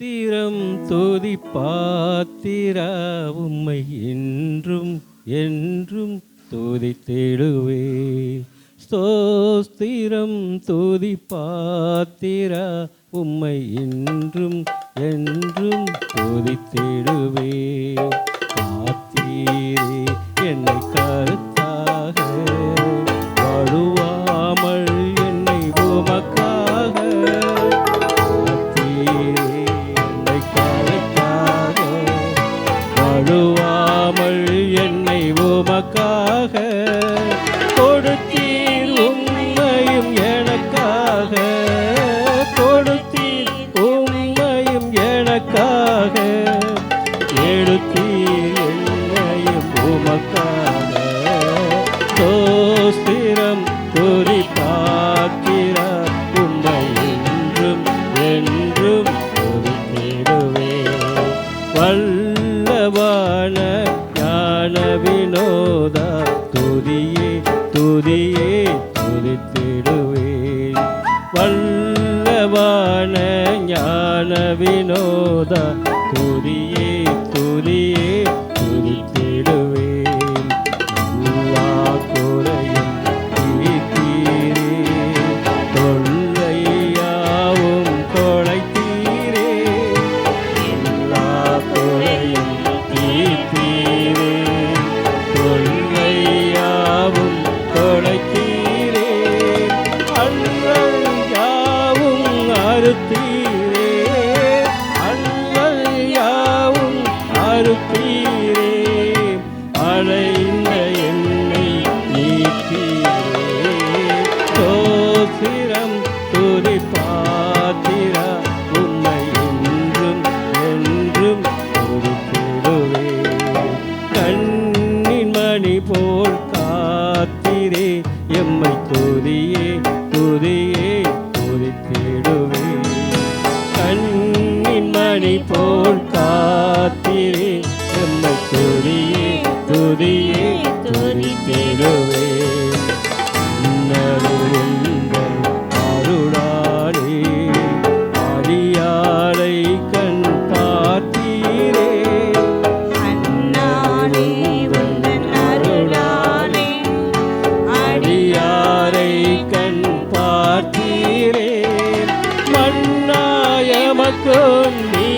ஸ்தோத்திரம் துதி பாத்திரா உம்மை என்றும் என்றும் துதித்திடுவேன். ஸ்தோத்திரம் துதி பாத்திரா உம்மை என்றும் என்றும் துதித்திடுவேன். காத்தீரே என்னை கருத்தாக, வழுவாமல் என்னை உமக்காக. காத்தீரே என்னை கருத்தாக, வழுவாமல் என்னை உமக்காக. கொடுத்தீர் உம்மையும் எனக்காக, கொடுத்தீர் உம்மையும் எனக்காக. எடுத்தீர் என்னையும் உமக்காக. ஸ்தோத்திரம் துதி பாத்திரா உம்மை என்றும் என்றும் துதித்திடுவேன். வல்லவான ஞான வினோதா துதியே துதியே துதித்திடுவேன். வல்லவான ஞான வினோதா துதியே துதியே துதித்திடுவேன். எல்லா குறையும் தீர்த்தீரே, தொல்லையாவும் தொலைத்தீரே. எல்லா குறையும் தீர்த்தீரே, தொல்லையாவும் தொலைத்தீரே. அல்லல் யாவும் அறுத்தீரே, அல்லல் யாவும் அறுத்தீரே. அழைந்த என்னை நீத்தீரே. ஸ்தோத்திரம் துதி பாத்திரா உம்மை என்றும் என்றும் துதித்திடுவேன். கண்ணின் மணி போல் காத்திரே எம்மை துதியே துதியே துதித்திடுவேன். கண்ணின் மணி போல் காத்திரே எம்மை துதியே துதியே துதித்திடுவேன். இன்னருங்கள் அருளாலே அடியாரை கண் பார்த்தீரே. அன்னானே உந்தன் அருளாலே அடியாரை கண் பார்த்தீரே. மன்னாயமக்கும் நீ